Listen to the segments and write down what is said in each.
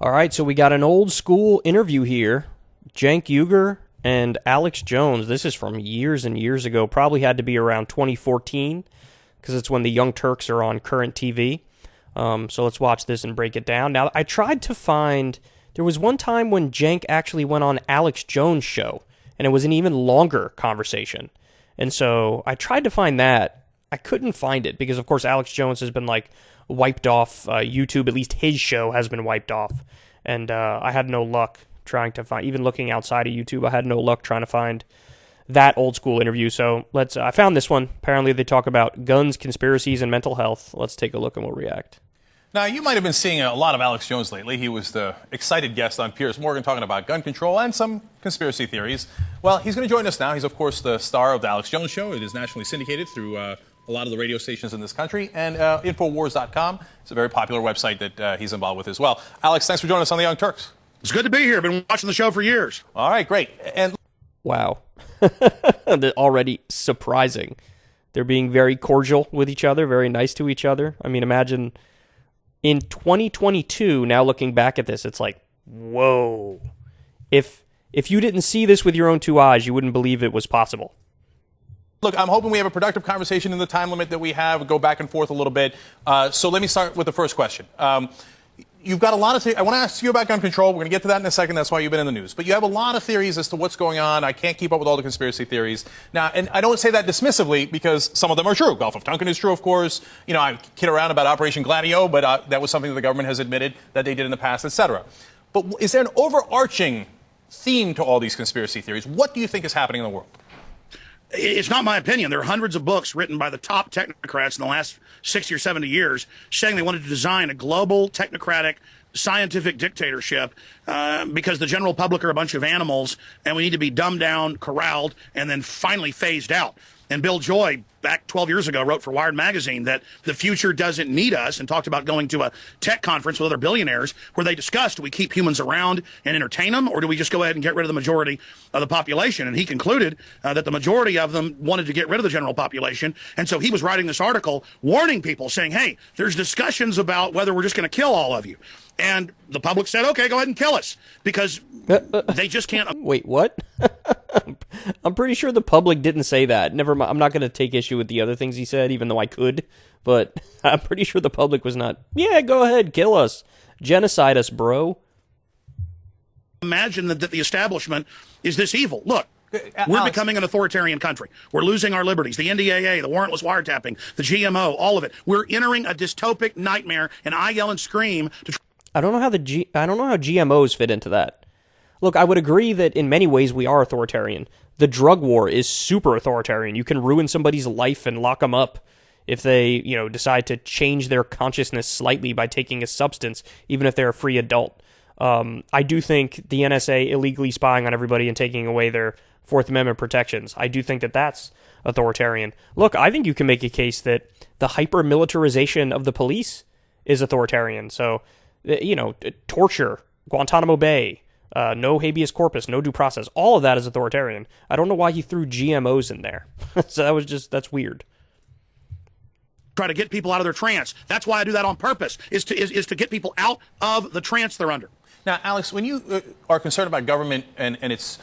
All right, so we got an old school interview here. Cenk Uygur and Alex Jones. This is from years and years ago. Probably had to be around 2014 because it's when the Young Turks are on current TV. So let's watch this and break it down. Now, I tried to find... There was one time when Cenk actually went on Alex Jones' show, and it was an even longer conversation. And so I tried to find that. I couldn't find it because, of course, Alex Jones has been wiped off YouTube. At least his show has been wiped off. And I had no luck trying to find, even looking outside of YouTube, I had no luck trying to find that old school interview. So I found this one. Apparently they talk about guns, conspiracies, and mental health. Let's take a look and we'll react. Now, you might have been seeing a lot of Alex Jones lately. He was the excited guest on Piers Morgan talking about gun control and some conspiracy theories. Well, he's going to join us now. He's, of course, the star of the Alex Jones Show. It is nationally syndicated through a lot of the radio stations in this country, and Infowars.com. It's a very popular website that he's involved with as well. Alex, thanks for joining us on the Young Turks. It's good to be here. I've been watching the show for years. All right, great. And wow. Already surprising. They're being very cordial with each other, very nice to each other. I mean, imagine in 2022, now looking back at this, it's like, whoa. If you didn't see this with your own two eyes, you wouldn't believe it was possible. Look, I'm hoping we have a productive conversation in the time limit that we have, go back and forth a little bit. So let me start with the first question. You've got a lot of I want to ask you about gun control. We're going to get to that in a second. That's why you've been in the news. But you have a lot of theories as to what's going on. I can't keep up with all the conspiracy theories. Now, and I don't say that dismissively because some of them are true. Gulf of Tonkin is true, of course. You know, I kid around about Operation Gladio, but that was something that the government has admitted that they did in the past, etc. But is there an overarching theme to all these conspiracy theories? What do you think is happening in the world? It's not my opinion. There are hundreds of books written by the top technocrats in the last 60 or 70 years saying they wanted to design a global technocratic scientific dictatorship because the general public are a bunch of animals and we need to be dumbed down, corralled, and then finally phased out. And Bill Joy, back 12 years ago, wrote for Wired magazine that the future doesn't need us and talked about going to a tech conference with other billionaires where they discussed, do we keep humans around and entertain them, or do we just go ahead and get rid of the majority of the population? And he concluded that the majority of them wanted to get rid of the general population. And so he was writing this article warning people, saying, hey, there's discussions about whether we're just going to kill all of you. And the public said, okay, go ahead and kill us, because they just can't. Wait, what? I'm pretty sure the public didn't say that. Never mind. I'm not going to take issue with the other things he said, even though I could. But I'm pretty sure the public was not, yeah, go ahead, kill us. Genocide us, bro. Imagine that the establishment is this evil. Look. We're becoming an authoritarian country. We're losing our liberties. The NDAA, the warrantless wiretapping, the GMO, all of it. We're entering a dystopic nightmare, and I yell and scream to I don't know how GMOs fit into that. Look, I would agree that in many ways we are authoritarian. The drug war is super authoritarian. You can ruin somebody's life and lock them up if they, decide to change their consciousness slightly by taking a substance, even if they're a free adult. I do think the NSA illegally spying on everybody and taking away their Fourth Amendment protections, I do think that that's authoritarian. Look, I think you can make a case that the hyper-militarization of the police is authoritarian. So, torture, Guantanamo Bay, no habeas corpus, no due process, all of that is authoritarian. I don't know why he threw GMOs in there. So that's weird. Try to get people out of their trance. That's why I do that on purpose, is to get people out of the trance they're under. Now, Alex, when you are concerned about government and its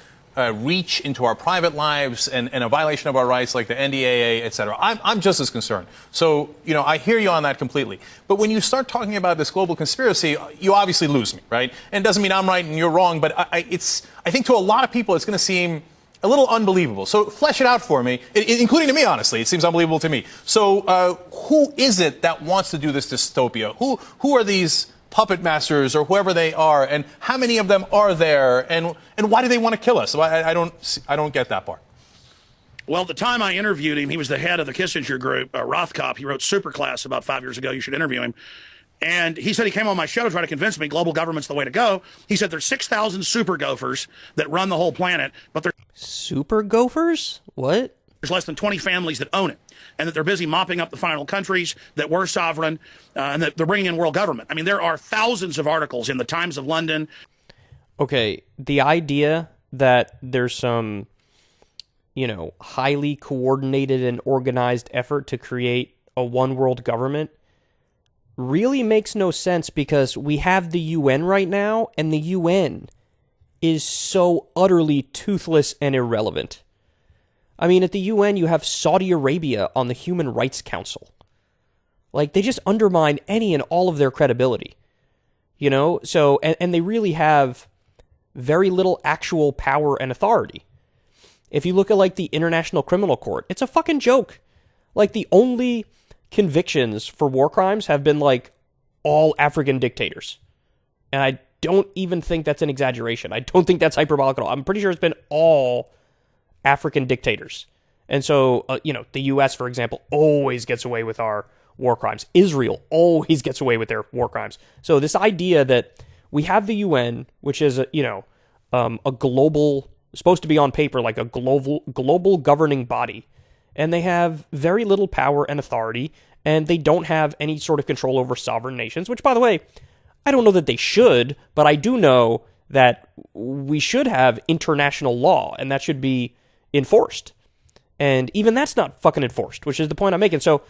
reach into our private lives and a violation of our rights like the NDAA, et cetera, I'm just as concerned. So, I hear you on that completely. But when you start talking about this global conspiracy, you obviously lose me, right? And it doesn't mean I'm right and you're wrong, but I think to a lot of people it's going to seem a little unbelievable. So flesh it out for me, including to me, honestly. It seems unbelievable to me. So who is it that wants to do this dystopia? Who are these puppet masters or whoever they are, and how many of them are there, and why do they want to kill us? I don't get that part. Well, at the time I interviewed him, he was the head of the Kissinger group, Rothkopf. He wrote Superclass about 5 years ago. You should interview him. And he said he came on my show to try to convince me global government's the way to go. He said there's 6,000 super gophers that run the whole planet, but there's super gophers? What? There's less than 20 families that own it, and that they're busy mopping up the final countries that were sovereign, and that they're bringing in world government. I mean, there are thousands of articles in the Times of London. Okay, the idea that there's some, highly coordinated and organized effort to create a one world government really makes no sense because we have the UN right now, and the UN is so utterly toothless and irrelevant. I mean, at the UN, you have Saudi Arabia on the Human Rights Council. Like, they just undermine any and all of their credibility. You know? So, and they really have very little actual power and authority. If you look at, like, the International Criminal Court, it's a fucking joke. Like, the only convictions for war crimes have been, like, all African dictators. And I don't even think that's an exaggeration. I don't think that's hyperbolic at all. I'm pretty sure it's been all African dictators. And so, the U.S., for example, always gets away with our war crimes. Israel always gets away with their war crimes. So this idea that we have the UN, which is, a global, supposed to be on paper like a global governing body, and they have very little power and authority, and they don't have any sort of control over sovereign nations, which, by the way, I don't know that they should, but I do know that we should have international law, and that should be enforced. And even that's not fucking enforced, which is the point I'm making. So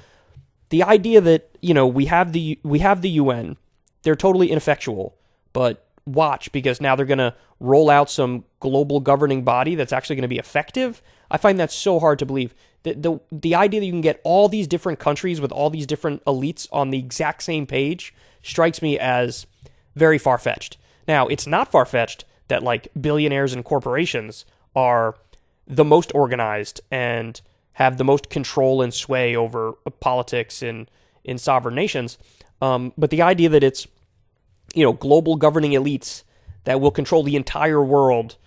the idea that, we have the UN, they're totally ineffectual, but watch, because now they're going to roll out some global governing body that's actually going to be effective. I find that so hard to believe. The idea that you can get all these different countries with all these different elites on the exact same page strikes me as very far-fetched. Now, it's not far-fetched that, like, billionaires and corporations are the most organized and have the most control and sway over politics in sovereign nations. But the idea that it's, global governing elites that will control the entire world,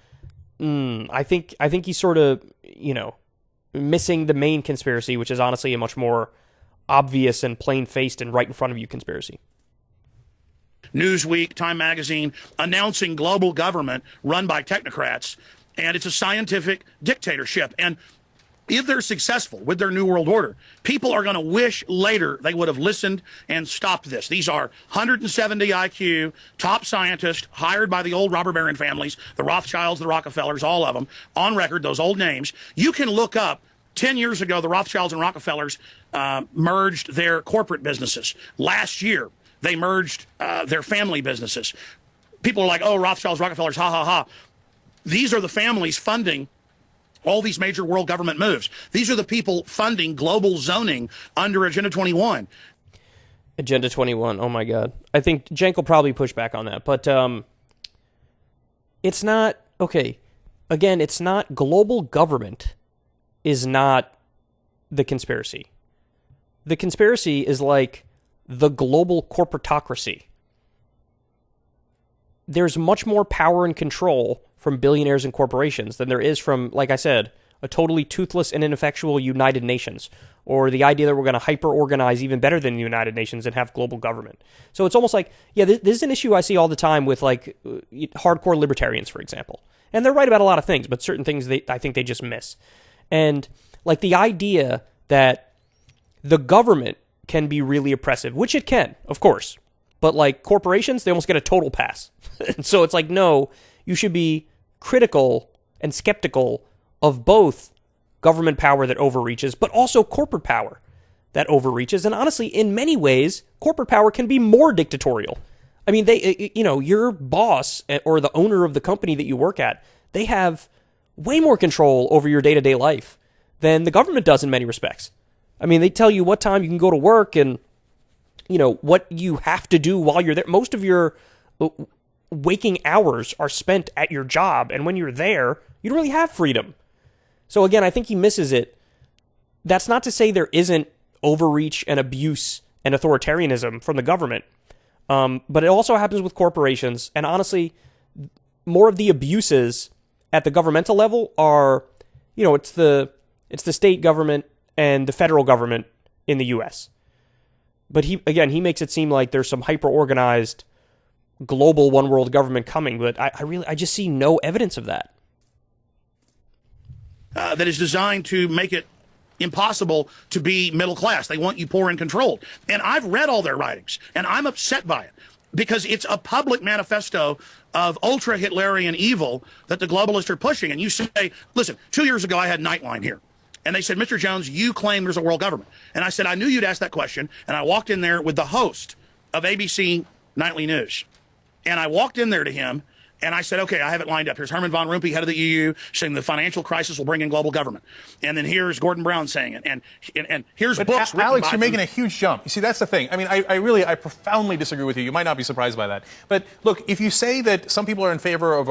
I think he's sort of, missing the main conspiracy, which is honestly a much more obvious and plain-faced and right in front of you conspiracy. Newsweek, Time Magazine, announcing global government run by technocrats, and it's a scientific dictatorship. And if they're successful with their New World Order, people are going to wish later they would have listened and stopped this. These are 170 IQ, top scientists hired by the old robber baron families, the Rothschilds, the Rockefellers, all of them, on record, those old names. You can look up 10 years ago, the Rothschilds and Rockefellers merged their corporate businesses. Last year, they merged their family businesses. People are like, oh, Rothschilds, Rockefellers, ha, ha, ha. These are the families funding all these major world government moves. These are the people funding global zoning under Agenda 21. Agenda 21, oh my God. I think Cenk will probably push back on that. But it's not, okay, again, it's not, global government is not the conspiracy. The conspiracy is like the global corporatocracy. There's much more power and control from billionaires and corporations than there is from, like I said, a totally toothless and ineffectual United Nations, or the idea that we're going to hyper-organize even better than the United Nations and have global government. So it's almost like, yeah, this is an issue I see all the time with, like, hardcore libertarians, for example. And they're right about a lot of things, but certain things I think they just miss. And, like, the idea that the government can be really oppressive, which it can, of course. But, like, corporations, they almost get a total pass. So it's like, no, you should be critical and skeptical of both government power that overreaches, but also corporate power that overreaches. And honestly, in many ways, corporate power can be more dictatorial. I mean, your boss or the owner of the company that you work at, they have way more control over your day-to-day life than the government does in many respects. I mean, they tell you what time you can go to work and, what you have to do while you're there. Most of your waking hours are spent at your job, and when you're there, you don't really have freedom. So again, I think he misses it. That's not to say there isn't overreach and abuse and authoritarianism from the government, but it also happens with corporations. And honestly, more of the abuses at the governmental level are, it's the state government and the federal government in the U.S. But he makes it seem like there's some hyper-organized global one world government coming, but I just see no evidence of that. That is designed to make it impossible to be middle class. They want you poor and controlled. And I've read all their writings, and I'm upset by it because it's a public manifesto of ultra Hitlerian evil that the globalists are pushing. And you say, listen, 2 years ago I had Nightline here. And they said, Mr. Jones, you claim there's a world government. And I said, I knew you'd ask that question. And I walked in there with the host of ABC Nightly News. And I walked in there to him, and I said, okay, I have it lined up. Here's Herman von Rompuy, head of the EU, saying the financial crisis will bring in global government. And then here's Gordon Brown saying it. And here's books written Alex, by you're making a huge jump. You see, that's the thing. I mean, I profoundly disagree with you. You might not be surprised by that. But look, if you say that some people are in favor of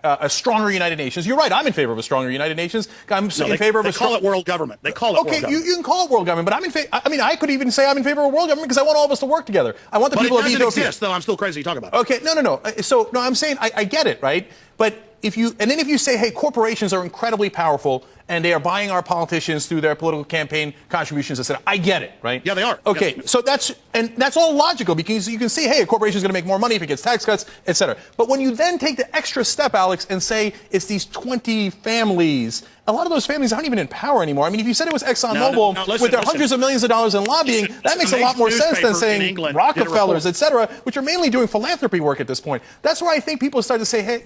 a stronger United Nations, you're right. I'm in favor of a stronger United Nations. I'm in favor of they call it world government. They call it world government. You can call it world government, but I'm in favor. I mean, I could even say I'm in favor of world government because I want all of us to work together. I want the people of Ethiopia. But it doesn't exist, though. I'm still crazy to talk about it. Okay, no. So, no, I'm saying I get it, right? But if you say, hey, corporations are incredibly powerful and they are buying our politicians through their political campaign contributions, etc. I get it, right? Yeah, they are. Okay, yeah. So that's all logical because you can see, hey, a corporation is going to make more money if it gets tax cuts, etc. But when you then take the extra step, Alex, and say it's these 20 families, a lot of those families aren't even in power anymore. I mean, if you said it was ExxonMobil with their hundreds of millions of dollars in lobbying, that makes a lot more sense than saying Rockefellers, etc., which are mainly doing philanthropy work at this point. That's where I think people start to say, hey,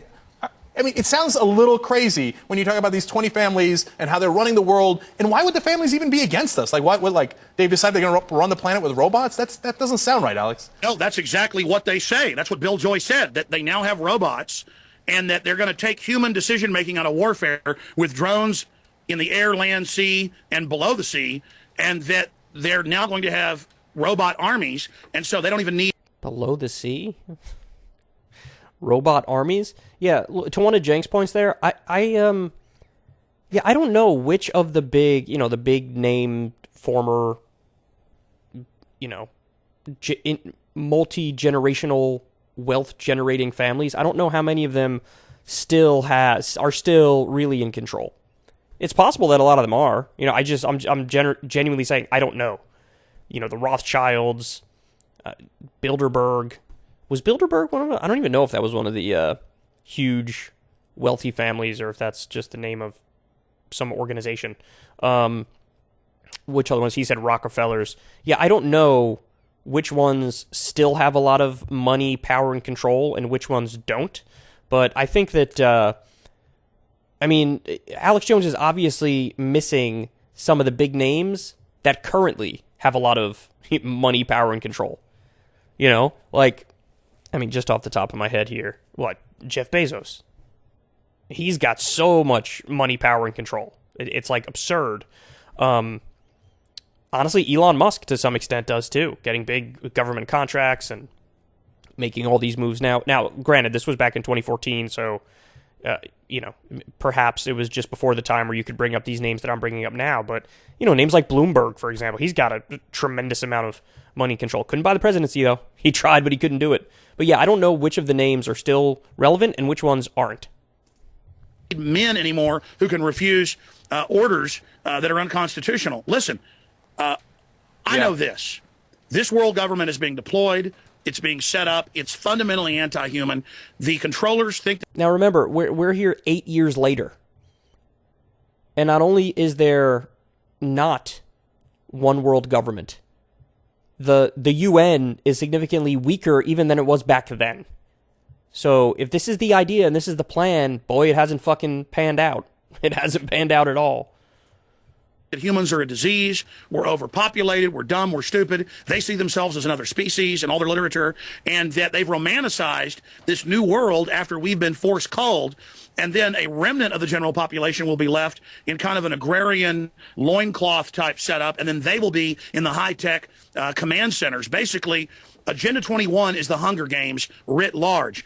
I mean, it sounds a little crazy when you talk about these 20 families and how they're running the world. And why would the families even be against us? Like, they've decided they're going to run the planet with robots? That doesn't sound right, Alex. No, that's exactly what they say. That's what Bill Joy said, that they now have robots and that they're going to take human decision-making out of warfare with drones in the air, land, sea, and below the sea, and that they're now going to have robot armies, and so they don't even need... Below the sea? Robot armies? Yeah, to one of Cenk's points there, I don't know which of the big name former, multi-generational wealth generating families. I don't know how many of them are still really in control. It's possible that a lot of them are. I'm genuinely saying I don't know. The Rothschilds, Bilderberg. Was Bilderberg one of them? I don't even know if that was one of the huge wealthy families or if that's just the name of some organization. Which other ones? He said Rockefellers. Yeah, I don't know which ones still have a lot of money, power, and control and which ones don't. But I think that, Alex Jones is obviously missing some of the big names that currently have a lot of money, power, and control. Just off the top of my head here, Jeff Bezos. He's got so much money, power, and control. It's absurd. Honestly, Elon Musk to some extent does too, getting big government contracts and making all these moves now. Now, granted, this was back in 2014, so perhaps it was just before the time where you could bring up these names that I'm bringing up now. But names like Bloomberg, for example, he's got a tremendous amount of money control. Couldn't buy the presidency though. He tried, but he couldn't do it. But yeah, I don't know which of the names are still relevant and which ones aren't. Men anymore who can refuse orders that are unconstitutional. Listen, I know this. This world government is being deployed. It's being set up. It's fundamentally anti-human. The controllers think... Now remember, we're here 8 years later. And not only is there not one world government, the UN is significantly weaker even than it was back then. So if this is the idea and this is the plan, boy, it hasn't fucking panned out. It hasn't panned out at all. That humans are a disease, we're overpopulated, we're dumb, we're stupid. They see themselves as another species in all their literature, and that they've romanticized this new world after we've been force culled, and then a remnant of the general population will be left in kind of an agrarian loincloth type setup, and then they will be in the high-tech command centers. Basically, Agenda 21 is the Hunger Games writ large.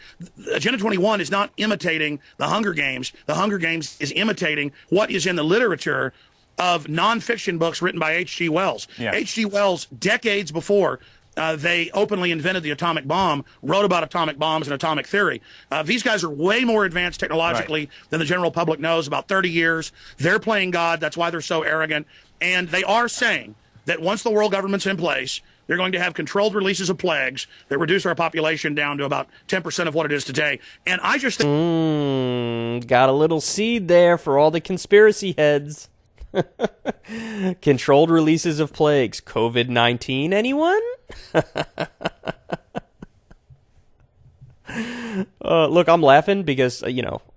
Agenda 21 is not imitating the Hunger Games. The Hunger Games is imitating what is in the literature of nonfiction books written by H.G. Wells. Yeah. H.G. Wells, decades before they openly invented the atomic bomb, wrote about atomic bombs and atomic theory. These guys are way more advanced technologically than the general public knows, about 30 years. They're playing God. That's why they're so arrogant. And they are saying that once the world government's in place, they're going to have controlled releases of plagues that reduce our population down to about 10% of what it is today. And I just think... got a little seed there for all the conspiracy heads. Controlled releases of plagues. COVID-19, anyone? Look, I'm laughing because,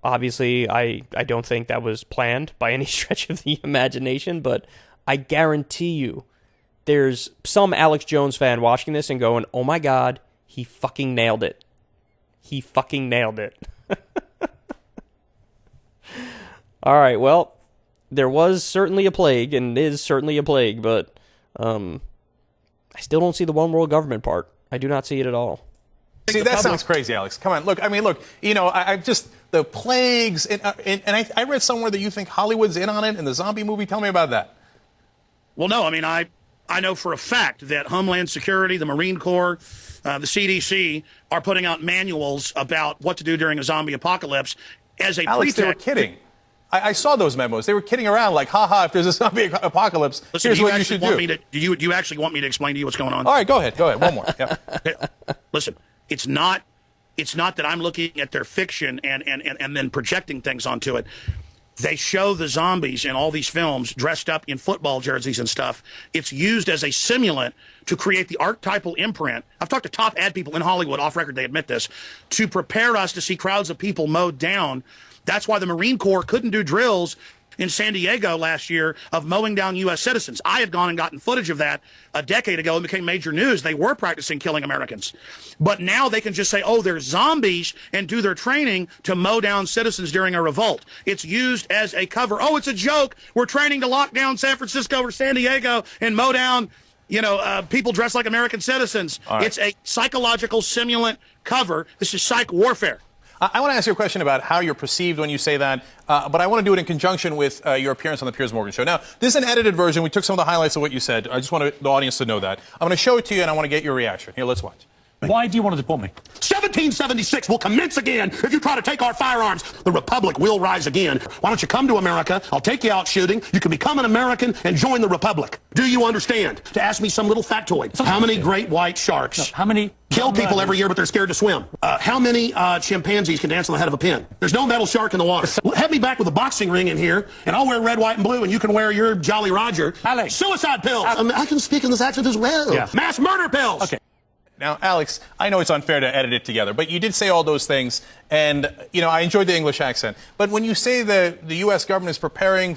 obviously I don't think that was planned by any stretch of the imagination, but I guarantee you there's some Alex Jones fan watching this and going, oh my God, he fucking nailed it. He fucking nailed it. All right, well, there was certainly a plague, and is certainly a plague, but I still don't see the one world government part. I do not see it at all. See, that sounds crazy, Alex. Come on, look. I mean, look. You know, I just the plagues, and I read somewhere that you think Hollywood's in on it in the zombie movie. Tell me about that. Well, no, I mean, I know for a fact that Homeland Security, the Marine Corps, the CDC are putting out manuals about what to do during a zombie apocalypse as a Alex, pretext. they were kidding. I saw those memos. They were kidding around like, haha, if there's a zombie apocalypse, Listen, here's what you should do. Do you actually want me to explain to you what's going on? All right, go ahead. One more. Yep. Listen, it's not that I'm looking at their fiction and then projecting things onto it. They show the zombies in all these films dressed up in football jerseys and stuff. It's used as a simulant to create the archetypal imprint. I've talked to top ad people in Hollywood, off record, they admit this, to prepare us to see crowds of people mowed down. That's why the Marine Corps couldn't do drills in San Diego last year of mowing down U.S. citizens. I had gone and gotten footage of that a decade ago and became major news. They were practicing killing Americans. But now they can just say, oh, they're zombies, and do their training to mow down citizens during a revolt. It's used as a cover. Oh, it's a joke. We're training to lock down San Francisco or San Diego and mow down, people dressed like American citizens. Right. It's a psychological simulant cover. This is psych warfare. I want to ask you a question about how you're perceived when you say that, but I want to do it in conjunction with your appearance on the Piers Morgan Show. Now, this is an edited version. We took some of the highlights of what you said. I just want the audience to know that. I'm going to show it to you, and I want to get your reaction. Here, let's watch. Why do you want to deport me? 1776 will commence again if you try to take our firearms. The Republic will rise again. Why don't you come to America? I'll take you out shooting. You can become an American and join the Republic. Do you understand? To ask me some little factoid. How many great white sharks? No, how many kill people every year, but they're scared to swim? How many chimpanzees can dance on the head of a pin? There's no metal shark in the water. Have me back with a boxing ring in here, and I'll wear red, white, and blue, and you can wear your Jolly Roger. Alex. Suicide pills. I can speak in this accent as well. Yeah. Mass murder pills. Okay. Now, Alex, I know it's unfair to edit it together, but you did say all those things, and, I enjoyed the English accent. But when you say the U.S. government is preparing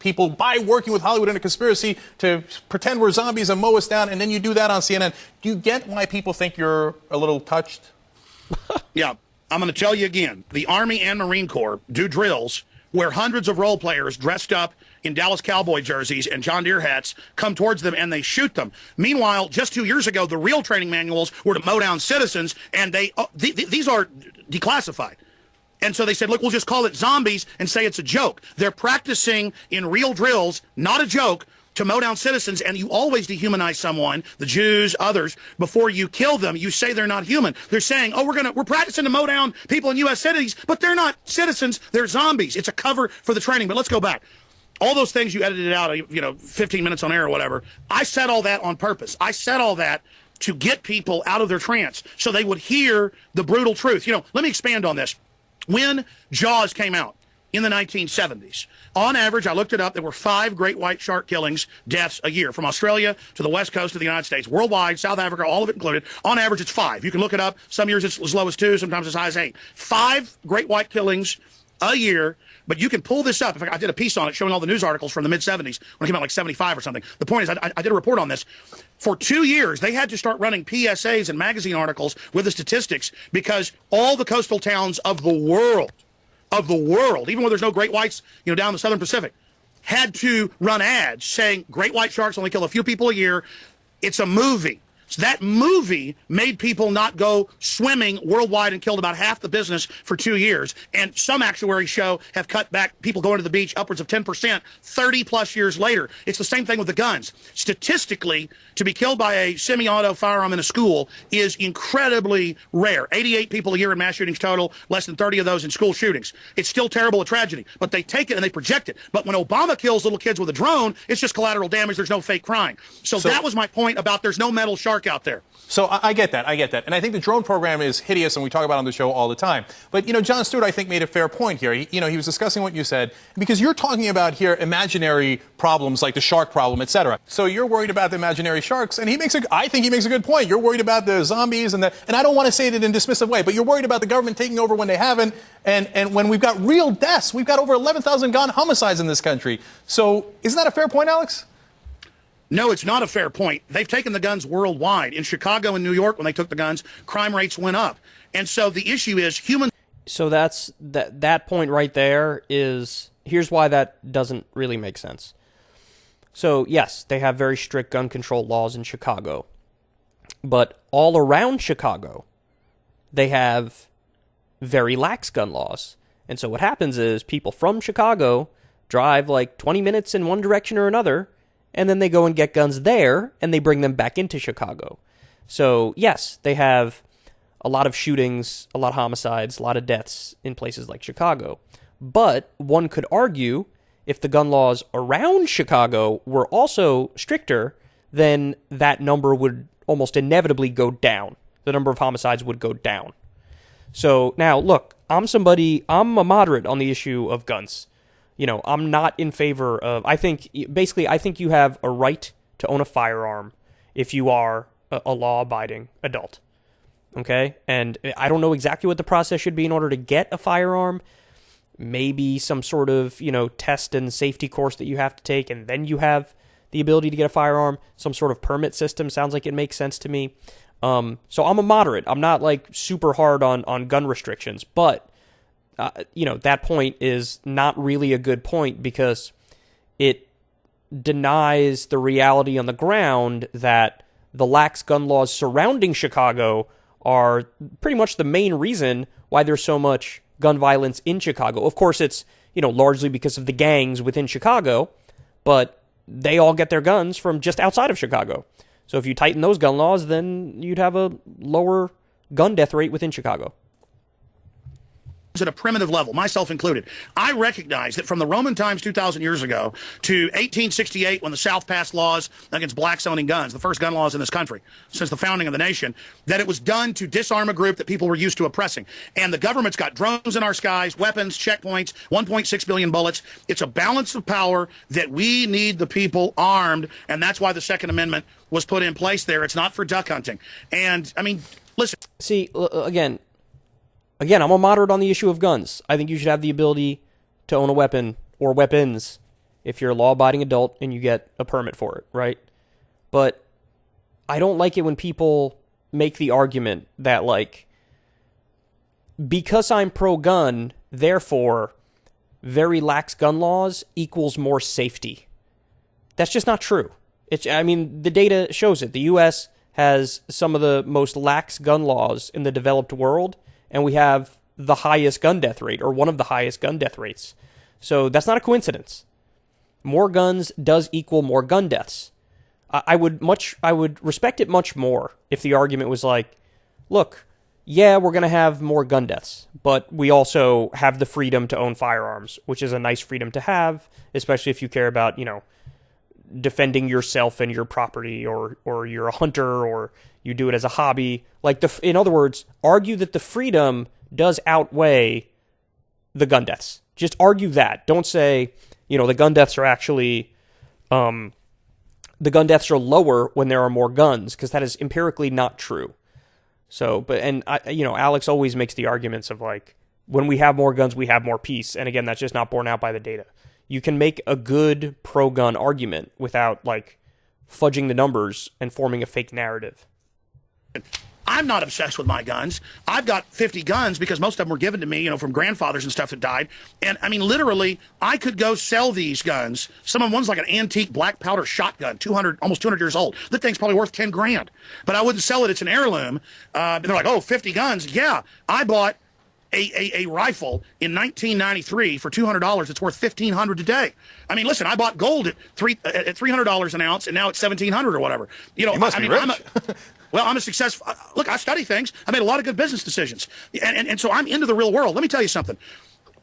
people by working with Hollywood in a conspiracy to pretend we're zombies and mow us down, and then you do that on CNN, do you get why people think you're a little touched? Yeah, I'm going to tell you again. The Army and Marine Corps do drills where hundreds of role players dressed up in Dallas Cowboy jerseys and John Deere hats come towards them and they shoot them. Meanwhile, just 2 years ago, the real training manuals were to mow down citizens, and these are declassified. And so they said, look, we'll just call it zombies and say it's a joke. They're practicing in real drills, not a joke, to mow down citizens, and you always dehumanize someone, the Jews, others, before you kill them. You say they're not human. They're saying, oh, we're practicing to mow down people in U.S. cities, but they're not citizens. They're zombies. It's a cover for the training. But let's go back. All those things you edited out, 15 minutes on air or whatever, I said all that on purpose. I said all that to get people out of their trance so they would hear the brutal truth. Let me expand on this. When Jaws came out in the 1970s, on average, I looked it up, there were 5 great white shark killings, deaths a year, from Australia to the west coast of the United States, worldwide, South Africa, all of it included. On average, it's 5. You can look it up. Some years it's as low as 2, sometimes as high as 8. 5 great white killings a year. But you can pull this up. In fact, I did a piece on it showing all the news articles from the mid-'70s when it came out like 75 or something. The point is, I did a report on this. For 2 years, they had to start running PSAs and magazine articles with the statistics because all the coastal towns of the world, even where there's no great whites, down in the Southern Pacific, had to run ads saying great white sharks only kill a few people a year. It's a movie. So that movie made people not go swimming worldwide and killed about half the business for 2 years. And some actuaries show have cut back people going to the beach upwards of 10% 30 plus years later. It's the same thing with the guns. Statistically, to be killed by a semi-auto firearm in a school is incredibly rare. 88 people a year in mass shootings total, less than 30 of those in school shootings. It's still terrible, a tragedy, but they take it and they project it. But when Obama kills little kids with a drone, it's just collateral damage. There's no fake crime. So that was my point about there's no metal shark out there. So I get that. And I think the drone program is hideous, and we talk about it on the show all the time. But, Jon Stewart, I think, made a fair point here. He was discussing what you said, because you're talking about here imaginary problems like the shark problem, et cetera. So you're worried about the imaginary sharks, and I think he makes a good point. You're worried about the zombies, and I don't want to say it in a dismissive way, but you're worried about the government taking over when they haven't, and when we've got real deaths. We've got over 11,000 gun homicides in this country. So isn't that a fair point, Alex? No, it's not a fair point. They've taken the guns worldwide. In Chicago and New York, when they took the guns, crime rates went up. And so the issue is human. So that point right there is, here's why that doesn't really make sense. So yes, they have very strict gun control laws in Chicago, but all around Chicago, they have very lax gun laws. And so what happens is people from Chicago drive like 20 minutes in one direction or another, and then they go and get guns there, and they bring them back into Chicago. So yes, they have a lot of shootings, a lot of homicides, a lot of deaths in places like Chicago. But one could argue if the gun laws around Chicago were also stricter, then that number would almost inevitably go down. The number of homicides would go down. So now, look, I'm a moderate on the issue of guns. You know, I'm not in favor of, I think you have a right to own a firearm if you are a law-abiding adult. Okay? And I don't know exactly what the process should be in order to get a firearm. Maybe some sort of, test and safety course that you have to take, and then you have the ability to get a firearm. Some sort of permit system sounds like it makes sense to me. So I'm a moderate. I'm not like super hard on gun restrictions, but that point is not really a good point because it denies the reality on the ground that the lax gun laws surrounding Chicago are pretty much the main reason why there's so much gun violence in Chicago. Of course, it's, largely because of the gangs within Chicago, but they all get their guns from just outside of Chicago. So if you tighten those gun laws, then you'd have a lower gun death rate within Chicago. At a primitive level, myself included. I recognize that from the Roman times 2,000 years ago to 1868 when the South passed laws against blacks owning guns, the first gun laws in this country since the founding of the nation, that it was done to disarm a group that people were used to oppressing. And the government's got drones in our skies, weapons, checkpoints, 1.6 billion bullets. It's a balance of power that we need the people armed, and that's why the Second Amendment was put in place there. It's not for duck hunting. And, listen. See, Again, I'm a moderate on the issue of guns. I think you should have the ability to own a weapon or weapons if you're a law-abiding adult and you get a permit for it, right? But I don't like it when people make the argument that, because I'm pro-gun, therefore, very lax gun laws equals more safety. That's just not true. The data shows it. The U.S. has some of the most lax gun laws in the developed world, and we have the highest gun death rate, or one of the highest gun death rates. So that's not a coincidence. More guns does equal more gun deaths. I would respect it much more if the argument was like, look, yeah, we're going to have more gun deaths, but we also have the freedom to own firearms, which is a nice freedom to have, especially if you care about, defending yourself and your property, or you're a hunter, or you do it as a hobby. In other words, argue that the freedom does outweigh the gun deaths. Just argue that. Don't say, the gun deaths are actually, the gun deaths are lower when there are more guns, because that is empirically not true. So, Alex always makes the arguments of when we have more guns, we have more peace. And again, that's just not borne out by the data. You can make a good pro-gun argument without, fudging the numbers and forming a fake narrative. I'm not obsessed with my guns. I've got 50 guns because most of them were given to me, from grandfathers and stuff that died. And, literally, I could go sell these guns. Some of them, one's like an antique black powder shotgun, almost 200 years old. That thing's probably worth 10 grand. But I wouldn't sell it. It's an heirloom. And they're like, 50 guns. Yeah, I bought a rifle in 1993 for $200. It's worth $1,500 today. Listen, I bought gold at $300 an ounce, and now it's $1,700 or whatever. You must be rich. I'm a successful. Look, I study things. I made a lot of good business decisions, and so I'm into the real world. Let me tell you something.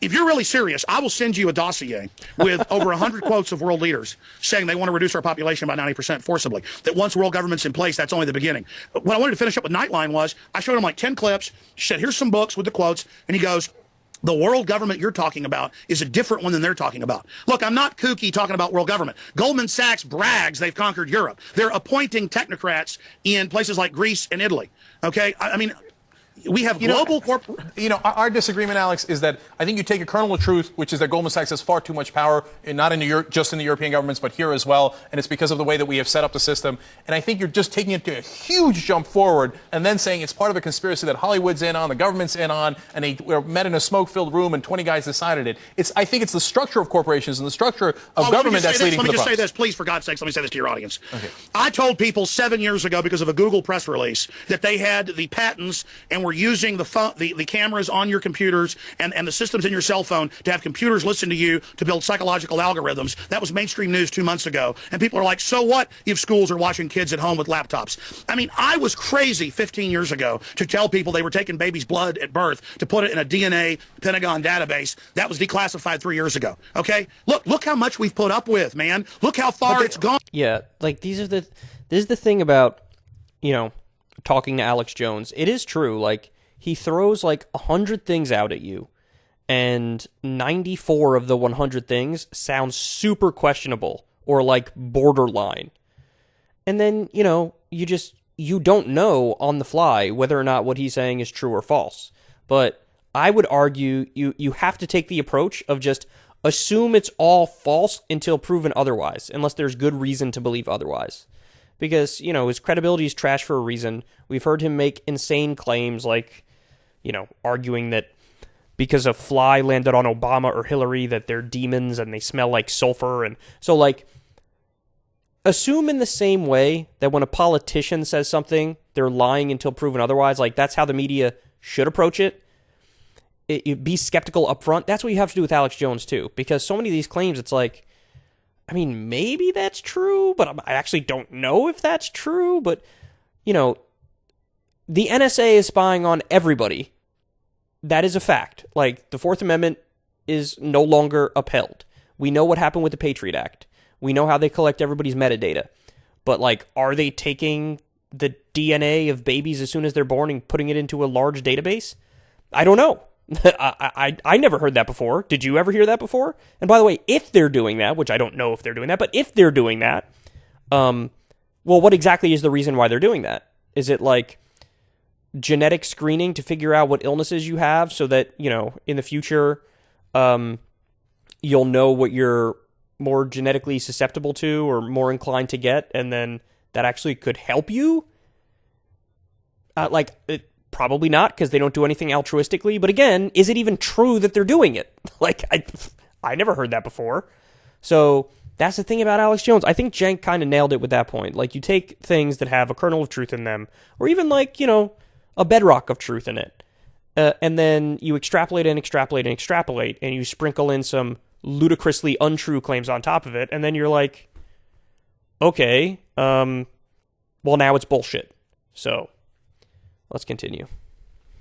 If you're really serious, I will send you a dossier with over 100 quotes of world leaders saying they want to reduce our population by 90% forcibly. That once world government's in place, that's only the beginning. What I wanted to finish up with Nightline was I showed him 10 clips, said, here's some books with the quotes, and he goes, the world government you're talking about is a different one than they're talking about. Look, I'm not kooky talking about world government. Goldman Sachs brags they've conquered Europe. They're appointing technocrats in places like Greece and Italy. Okay? We have global corporate. Our disagreement, Alex, is that I think you take a kernel of truth, which is that Goldman Sachs has far too much power, and not just in the European governments, but here as well. And it's because of the way that we have set up the system. And I think you're just taking it to a huge jump forward and then saying it's part of a conspiracy that Hollywood's in on, the government's in on, and they were met in a smoke-filled room and 20 guys decided it. I think it's the structure of corporations and the structure of government that's leading to the Let me just say this, please, for God's sakes, let me say this to your audience. Okay. I told people 7 years ago, because of a Google press release, that they had the patents and were using the cameras on your computers and the systems in your cell phone to have computers listen to you to build psychological algorithms. That was mainstream news 2 months ago. And people are like, so what if schools are watching kids at home with laptops? I mean, I was crazy 15 years ago to tell people they were taking baby's blood at birth to put it in a DNA Pentagon database. That was declassified 3 years ago. Okay? Look how much we've put up with, man. Look how far it's gone. Yeah, like this is the thing about, talking to Alex Jones. It is true, like, he throws like 100 things out at you, and 94 of the 100 things sound super questionable or like borderline. And then, you don't know on the fly whether or not what he's saying is true or false. But I would argue you have to take the approach of just assume it's all false until proven otherwise, unless there's good reason to believe otherwise. Because, his credibility is trash for a reason. We've heard him make insane claims like, arguing that because a fly landed on Obama or Hillary that they're demons and they smell like sulfur. And so, like, assume in the same way that when a politician says something, they're lying until proven otherwise. Like, that's how the media should approach it. Be skeptical up front. That's what you have to do with Alex Jones, too. Because so many of these claims, it's like, I mean, maybe that's true, but I actually don't know if that's true. But, the NSA is spying on everybody. That is a fact. Like, the Fourth Amendment is no longer upheld. We know what happened with the Patriot Act. We know how they collect everybody's metadata. But, like, are they taking the DNA of babies as soon as they're born and putting it into a large database? I don't know. I never heard that before. Did you ever hear that before? And by the way, if they're doing that, which I don't know if they're doing that, but if they're doing that, well, what exactly is the reason why they're doing that? Is it like genetic screening to figure out what illnesses you have so that, in the future, you'll know what you're more genetically susceptible to or more inclined to get, and then that actually could help you? Probably not, because they don't do anything altruistically. But again, is it even true that they're doing it? Like, I never heard that before. So that's the thing about Alex Jones. I think Cenk kind of nailed it with that point. Like, you take things that have a kernel of truth in them, or even like, a bedrock of truth in it, and then you extrapolate and extrapolate and extrapolate, and you sprinkle in some ludicrously untrue claims on top of it, and then you're like, okay, well, now it's bullshit. So let's continue.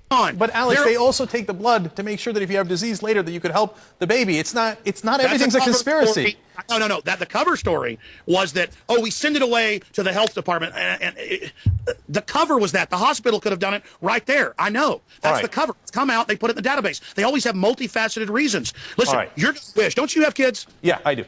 But Alex, they also take the blood to make sure that if you have disease later that you could help the baby. It's not everything's a conspiracy. No. The cover story was that, we send it away to the health department. The cover was that. The hospital could have done it right there. I know. That's the cover. It's come out. They put it in the database. They always have multifaceted reasons. Listen, you're wish. Don't you have kids? Yeah, I do.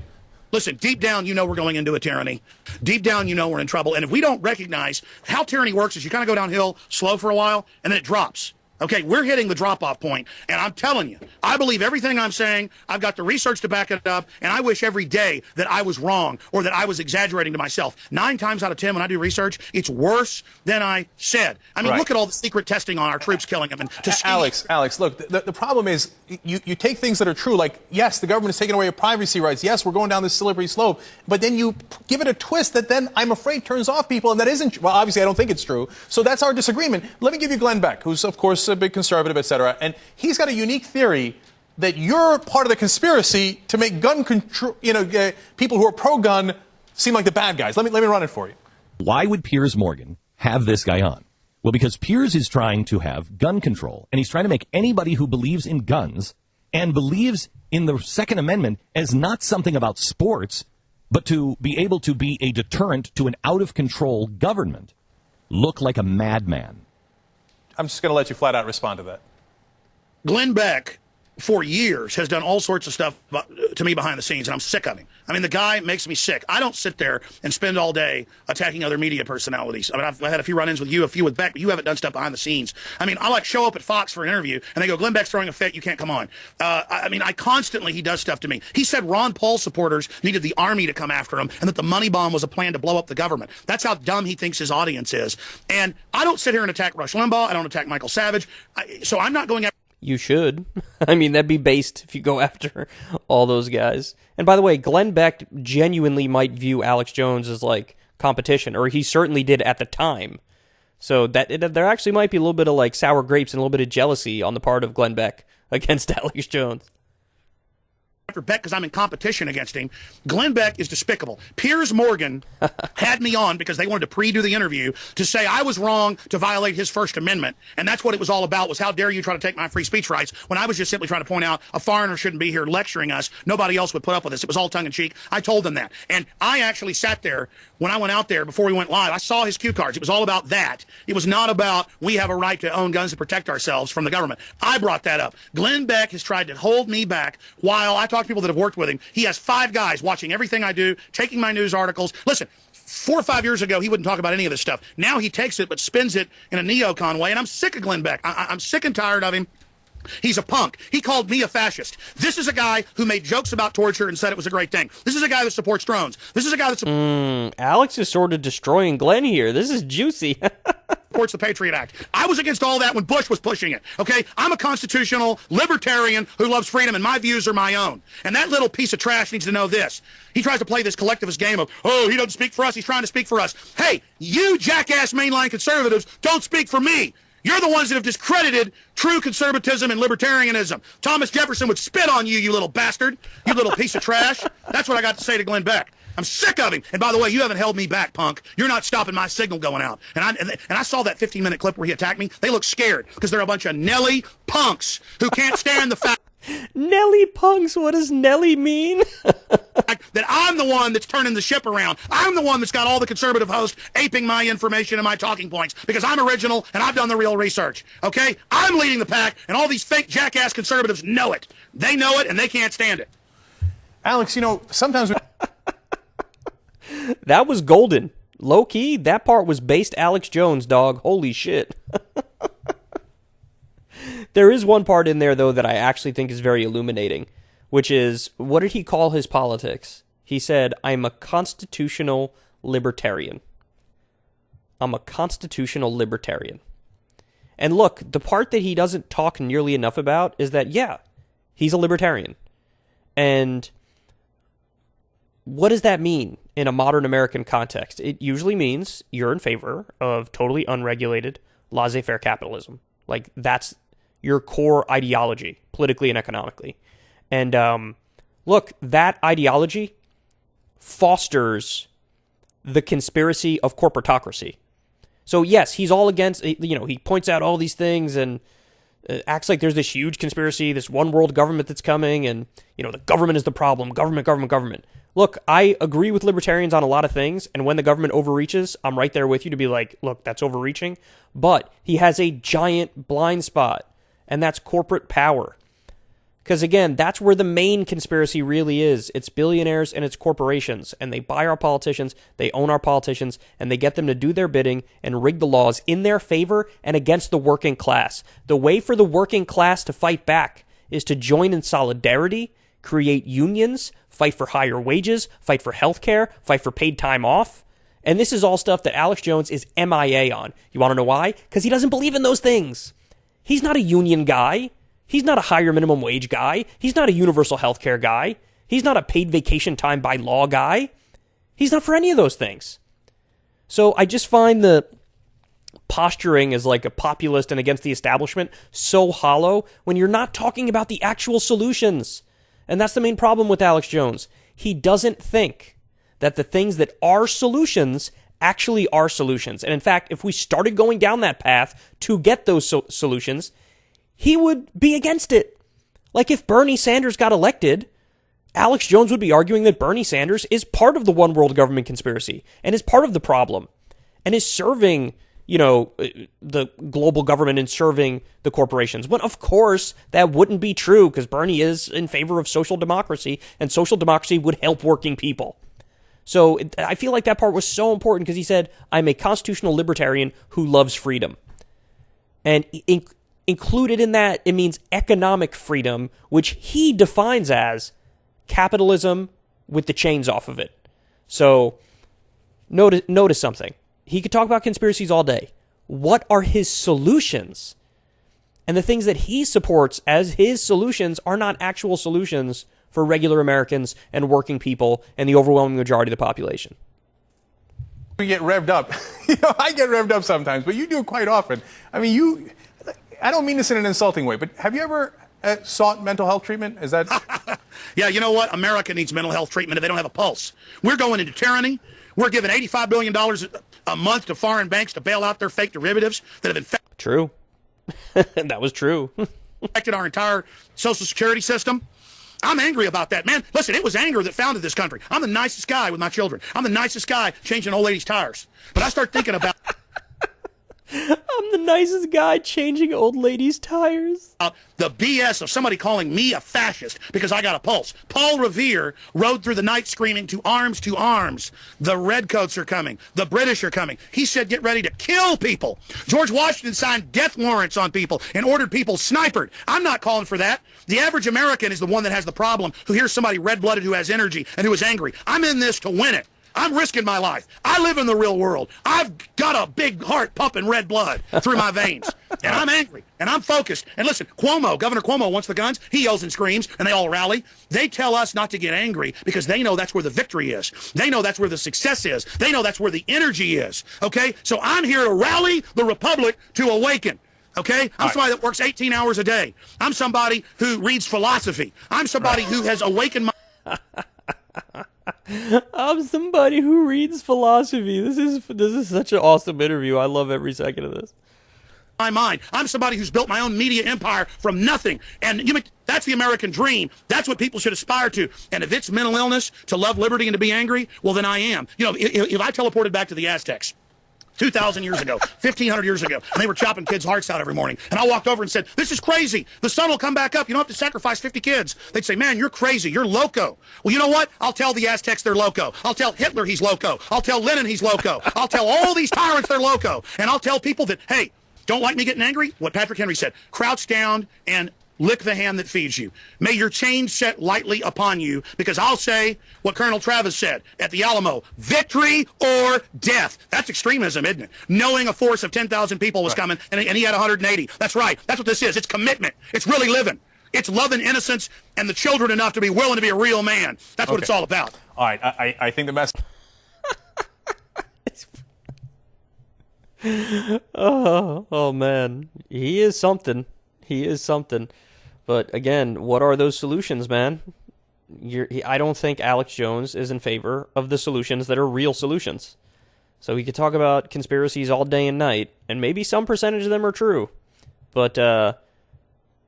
Listen, deep down, we're going into a tyranny. Deep down, we're in trouble. And if we don't recognize how tyranny works, is you kind of go downhill slow for a while, and then it drops. Okay, we're hitting the drop-off point, and I'm telling you, I believe everything I'm saying. I've got the research to back it up, and I wish every day that I was wrong or that I was exaggerating to myself. 9 times out of 10 when I do research, it's worse than I said. I mean, look at all the secret testing on our troops killing them. And Alex, look, the problem is you take things that are true, like, yes, the government is taking away your privacy rights. Yes, we're going down this slippery slope. But then you give it a twist that then, I'm afraid, turns off people, and that isn't, well, obviously, I don't think it's true. So that's our disagreement. Let me give you Glenn Beck, who's, of course, a big conservative, etc. And he's got a unique theory that you're part of the conspiracy to make gun control, people who are pro-gun seem like the bad guys. Let me run it for you. Why would Piers Morgan have this guy on? Well, because Piers is trying to have gun control, and he's trying to make anybody who believes in guns and believes in the Second Amendment as not something about sports, but to be able to be a deterrent to an out-of-control government look like a madman. I'm just going to let you flat out respond to that. Glenn Beck for years has done all sorts of stuff to me behind the scenes, and I'm sick of him. I mean, the guy makes me sick. I don't sit there and spend all day attacking other media personalities. I mean, I've had a few run-ins with you, a few with Beck, but you haven't done stuff behind the scenes. I mean, I like show up at Fox for an interview, and they go, Glenn Beck's throwing a fit, you can't come on. I mean, he does stuff to me. He said Ron Paul supporters needed the army to come after him, and that the money bomb was a plan to blow up the government. That's how dumb he thinks his audience is. And I don't sit here and attack Rush Limbaugh. I don't attack Michael Savage. So I'm not going after... You should. I mean, that'd be based if you go after all those guys. And by the way, Glenn Beck genuinely might view Alex Jones as like competition, or he certainly did at the time. So there actually might be a little bit of like sour grapes and a little bit of jealousy on the part of Glenn Beck against Alex Jones. After Beck because I'm in competition against him. Glenn Beck is despicable. Piers Morgan had me on because they wanted to pre-do the interview to say I was wrong to violate his First Amendment, and that's what it was all about, was how dare you try to take my free speech rights, when I was just simply trying to point out a foreigner shouldn't be here lecturing us. Nobody else would put up with this. It was all tongue-in-cheek. I told them that. And I actually sat there when I went out there before we went live. I saw his cue cards. It was all about that. It was not about we have a right to own guns to protect ourselves from the government. I brought that up. Glenn Beck has tried to hold me back while I talk to people that have worked with him. He has 5 guys watching everything I do, taking my news articles. Listen, 4 or 5 years ago, he wouldn't talk about any of this stuff. Now he takes it but spins it in a neocon way, and I'm sick of Glenn Beck. I'm sick and tired of him. He's a punk. He called me a fascist. This is a guy who made jokes about torture and said it was a great thing. This is a guy that supports drones. This is a guy that Alex is sort of destroying Glenn here. This is juicy. supports the Patriot Act. I was against all that when Bush was pushing it, okay? I'm a constitutional libertarian who loves freedom, and my views are my own. And that little piece of trash needs to know this. He tries to play this collectivist game of, oh, he doesn't speak for us, he's trying to speak for us. Hey, you jackass mainline conservatives don't speak for me. You're the ones that have discredited true conservatism and libertarianism. Thomas Jefferson would spit on you, you little bastard, you little piece of trash. That's what I got to say to Glenn Beck. I'm sick of him. And by the way, you haven't held me back, punk. You're not stopping my signal going out. And I saw that 15-minute clip where he attacked me. They look scared because they're a bunch of Nelly punks who can't stand the fact Nelly punks? What does Nelly mean? that I'm the one that's turning the ship around. I'm the one that's got all the conservative hosts aping my information and my talking points because I'm original and I've done the real research. Okay? I'm leading the pack, and all these fake jackass conservatives know it. They know it, and they can't stand it. Alex, you know, sometimes That was golden. Low key, that part was based Alex Jones, dog. Holy shit. There is one part in there, though, that I actually think is very illuminating, which is, what did he call his politics? He said, I'm a constitutional libertarian. I'm a constitutional libertarian. And look, the part that he doesn't talk nearly enough about is that, yeah, he's a libertarian. And what does that mean in a modern American context? It usually means you're in favor of totally unregulated, laissez-faire capitalism. Like, that's your core ideology, politically and economically. And look, that ideology fosters the conspiracy of corporatocracy. So yes, he's all against, you know, he points out all these things and acts like there's this huge conspiracy, this one world government that's coming, and, you know, the government is the problem, government. Look, I agree with libertarians on a lot of things, and when the government overreaches, I'm right there with you to be like, look, that's overreaching. But he has a giant blind spot, and that's corporate power. Because again, that's where the main conspiracy really is. It's billionaires and it's corporations, and they buy our politicians, they own our politicians, and they get them to do their bidding and rig the laws in their favor and against the working class. The way for the working class to fight back is to join in solidarity, create unions, fight for higher wages, fight for health care, fight for paid time off. And this is all stuff that Alex Jones is MIA on. You want to know why? Because he doesn't believe in those things. He's not a union guy. He's not a higher minimum wage guy. He's not a universal health care guy. He's not a paid vacation time by law guy. He's not for any of those things. So I just find the posturing as like a populist and against the establishment so hollow when you're not talking about the actual solutions. And that's the main problem with Alex Jones. He doesn't think that the things that are solutions actually are solutions. And in fact, if we started going down that path to get those solutions, he would be against it. Like if Bernie Sanders got elected, Alex Jones would be arguing that Bernie Sanders is part of the one world government conspiracy and is part of the problem and is serving the global government and serving the corporations. But of course, that wouldn't be true because Bernie is in favor of social democracy, and social democracy would help working people. So I feel like that part was so important because he said, I'm a constitutional libertarian who loves freedom. And included in that, it means economic freedom, which he defines as capitalism with the chains off of it. So notice something. He could talk about conspiracies all day. What are his solutions? And the things that he supports as his solutions are not actual solutions for regular Americans and working people and the overwhelming majority of the population. We get revved up. I get revved up sometimes, but you do it quite often. I mean, I don't mean this in an insulting way, but have you ever sought mental health treatment? Is that... Yeah, you know what? America needs mental health treatment if they don't have a pulse. We're going into tyranny. We're giving $85 billion a month to foreign banks to bail out their fake derivatives that have infected... True. That was true. ...affected our entire Social Security system. I'm angry about that, man. Listen, it was anger that founded this country. I'm the nicest guy with my children. I'm the nicest guy changing old ladies' tires. But I start thinking about... I'm the nicest guy changing old ladies' tires. The BS of somebody calling me a fascist because I got a pulse. Paul Revere rode through the night screaming, to arms, to arms. The redcoats are coming. The British are coming. He said, get ready to kill people. George Washington signed death warrants on people and ordered people snipered. I'm not calling for that. The average American is the one that has the problem, who hears somebody red-blooded who has energy and who is angry. I'm in this to win it. I'm risking my life. I live in the real world. I've got a big heart pumping red blood through my veins. And I'm angry. And I'm focused. And listen, Governor Cuomo wants the guns. He yells and screams, and they all rally. They tell us not to get angry because they know that's where the victory is. They know that's where the success is. They know that's where the energy is. Okay? So I'm here to rally the Republic to awaken. Okay? I'm somebody that works 18 hours a day. I'm somebody who reads philosophy. I'm somebody who has awakened my... I'm somebody who reads philosophy. This is such an awesome interview. I love every second of this. My mind. I'm somebody who's built my own media empire from nothing. And that's the American dream. That's what people should aspire to. And if it's mental illness to love liberty and to be angry, well, then I am. If I teleported back to the Aztecs 2,000 years ago, 1,500 years ago, and they were chopping kids' hearts out every morning. And I walked over and said, this is crazy. The sun will come back up. You don't have to sacrifice 50 kids. They'd say, man, you're crazy. You're loco. Well, you know what? I'll tell the Aztecs they're loco. I'll tell Hitler he's loco. I'll tell Lenin he's loco. I'll tell all these tyrants they're loco. And I'll tell people that, hey, don't like me getting angry? What Patrick Henry said, crouch down and lick the hand that feeds you. May your chains set lightly upon you, because I'll say what Colonel Travis said at the Alamo, victory or death. That's extremism, isn't it? Knowing a force of 10,000 people was coming, and he had 180. That's right. That's what this is. It's commitment. It's really living. It's loving innocence and the children enough to be willing to be a real man. That's what it's all about. All right. I think the message... Oh, man. He is something. He is something. But again, what are those solutions, man? I don't think Alex Jones is in favor of the solutions that are real solutions. So he could talk about conspiracies all day and night, and maybe some percentage of them are true. But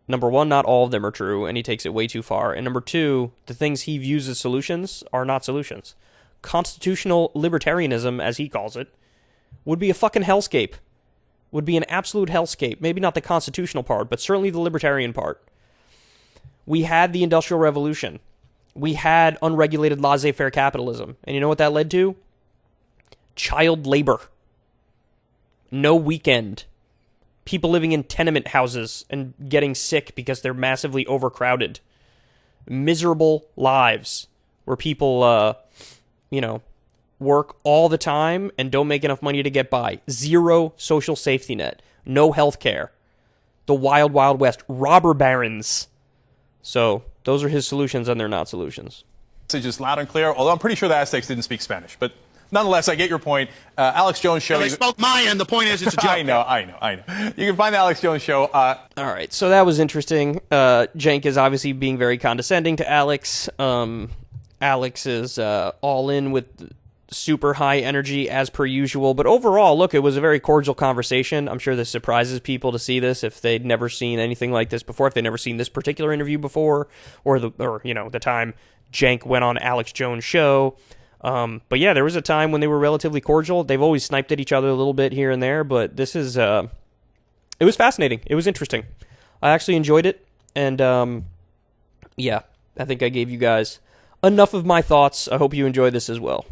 number one, not all of them are true, and he takes it way too far. And number two, the things he views as solutions are not solutions. Constitutional libertarianism, as he calls it, would be a fucking hellscape. Would be an absolute hellscape. Maybe not the constitutional part, but certainly the libertarian part. We had the Industrial Revolution. We had unregulated laissez-faire capitalism. And you know what that led to? Child labor. No weekend. People living in tenement houses and getting sick because they're massively overcrowded. Miserable lives where people, work all the time and don't make enough money to get by. Zero social safety net. No health care. The wild, wild west. Robber barons. So those are his solutions, and they're not solutions. Message is loud and clear, although I'm pretty sure the Aztecs didn't speak Spanish. But nonetheless, I get your point. Alex Jones Show. Well, they spoke Mayan. The point is, it's a joke. I know. You can find the Alex Jones Show. All right, so that was interesting. Cenk is obviously being very condescending to Alex. Alex is all in with super high energy as per usual. But overall, look, it was a very cordial conversation. I'm sure this surprises people to see this if they'd never seen anything like this before, if they'd never seen this particular interview before, or the time Cenk went on Alex Jones' show. But yeah, there was a time when they were relatively cordial. They've always sniped at each other a little bit here and there, but this is, it was fascinating. It was interesting. I actually enjoyed it. And, yeah, I think I gave you guys enough of my thoughts. I hope you enjoy this as well.